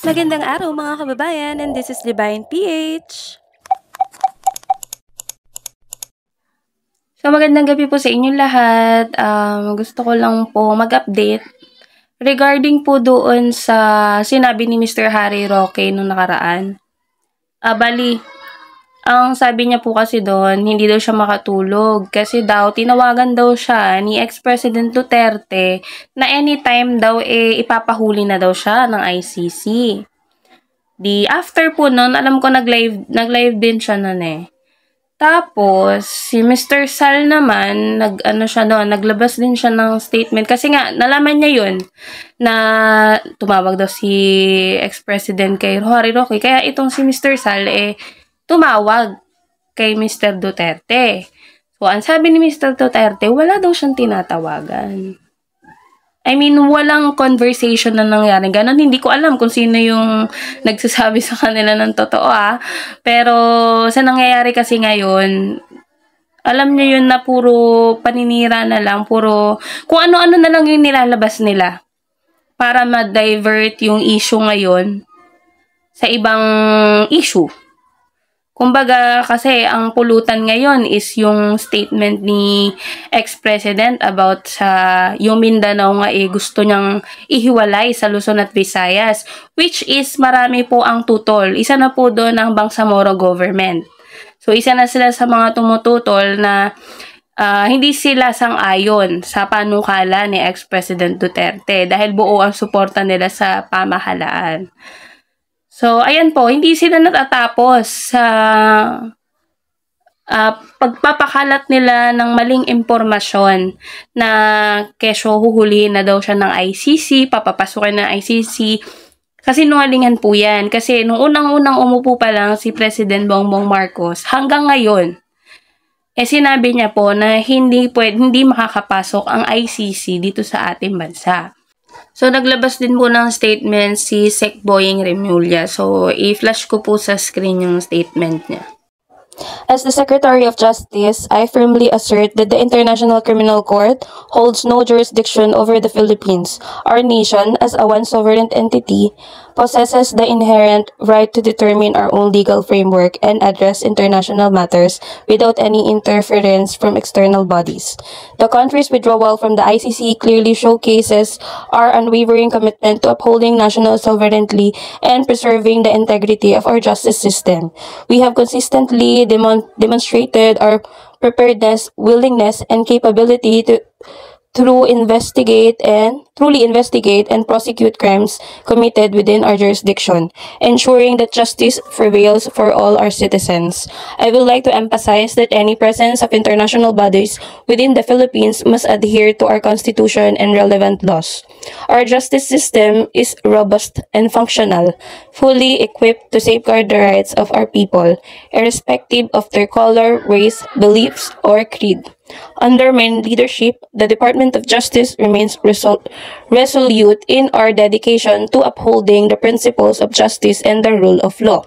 Magandang araw mga kababayan, and this is Divine PH. So magandang gabi po sa inyong lahat. Gusto ko lang po mag-update regarding po doon sa sinabi ni Mr. Harry Roque nung nakaraan. Ang sabi niya po kasi doon, hindi daw siya makatulog kasi daw tinawagan daw siya ni ex-President Duterte na anytime daw ipapahuli na daw siya ng ICC. After po nun, alam ko nag-live din siya nun eh. Tapos, si Mr. Sal naman, naglabas din siya ng statement. Kasi nga, nalaman niya yun, na tumawag daw si ex-president kay Harry Roque. Kaya itong si Mr. Sal, tumawag kay Mr. Duterte. So, ang sabi ni Mr. Duterte, wala daw siyang tinatawagan. I mean, walang conversation na nangyari. Ganon, hindi ko alam kung sino yung nagsasabi sa kanila ng totoo Pero, sa nangyayari kasi ngayon, alam niyo yun na puro paninira na lang, puro kung ano-ano na lang yung nilalabas nila para ma-divert yung issue ngayon sa ibang issue. Kumbaga, kasi ang pulutan ngayon is yung statement ni ex-president about sa yung Mindanao nga gusto niyang ihiwalay sa Luzon at Visayas, which is marami po ang tutol. Isa na po doon ang Bangsamoro government. So, isa na sila sa mga tumututol na hindi sila sang-ayon sa panukala ni ex-president Duterte dahil buo ang suporta nila sa pamahalaan. So, ayan po, hindi sila natatapos sa pagpapakalat nila ng maling impormasyon na kesyo huhulihin na daw siya ng ICC, papapasukin ng ICC. Kasi nungalingan po yan. Kasi nung unang-unang umupo pa lang si President Bongbong Marcos, hanggang ngayon, sinabi niya po na hindi makakapasok ang ICC dito sa ating bansa. So, naglabas din po ng statement si Sec Boying Remulla. So, i-flash ko po sa screen yung statement niya. As the Secretary of Justice, I firmly assert that the International Criminal Court holds no jurisdiction over the Philippines. Our nation, as a one sovereign entity, possesses the inherent right to determine our own legal framework and address international matters without any interference from external bodies. The country's withdrawal from the ICC clearly showcases our unwavering commitment to upholding national sovereignty and preserving the integrity of our justice system. We have consistently demonstrated our preparedness, willingness, and capability to truly investigate and prosecute crimes committed within our jurisdiction, ensuring that justice prevails for all our citizens. I would like to emphasize that any presence of international bodies within the Philippines must adhere to our Constitution and relevant laws. Our justice system is robust and functional, fully equipped to safeguard the rights of our people, irrespective of their color, race, beliefs, or creed. Under my leadership, the Department of Justice remains resolute in our dedication to upholding the principles of justice and the rule of law.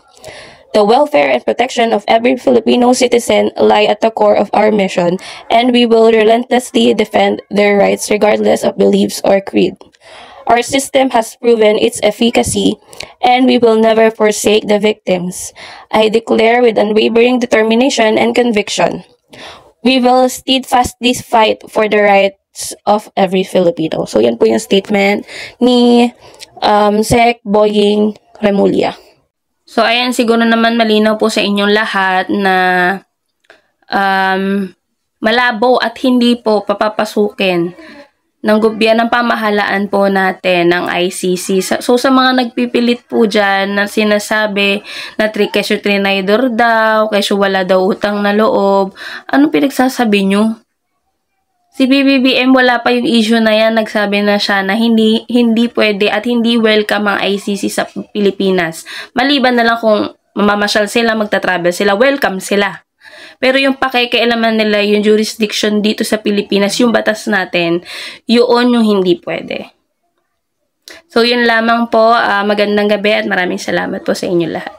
The welfare and protection of every Filipino citizen lie at the core of our mission, and we will relentlessly defend their rights regardless of beliefs or creed. Our system has proven its efficacy, and we will never forsake the victims. I declare with unwavering determination and conviction, we will steadfastly fight for the rights of every Filipino. So, yan po yung statement ni Sec Boying Remulla. So, ayan, siguro naman malinaw po sa inyong lahat na malabo at hindi po papapasukin ng gobyerno ng pamahalaan po natin ng ICC. So, sa mga nagpipilit po dyan na sinasabi na kesyo trinidor daw, kesyo wala daw utang na loob, ano pinagsasabi nyo? Si BBBM wala pa yung issue na yan, nagsabi na siya na hindi pwede at hindi welcome ang ICC sa Pilipinas. Maliban na lang kung mamamasyal sila, magta-travel sila, welcome sila. Pero yung pakikialaman nila, yung jurisdiction dito sa Pilipinas, yung batas natin, yun yung hindi pwede. So, yun lamang po. Magandang gabi at maraming salamat po sa inyo lahat.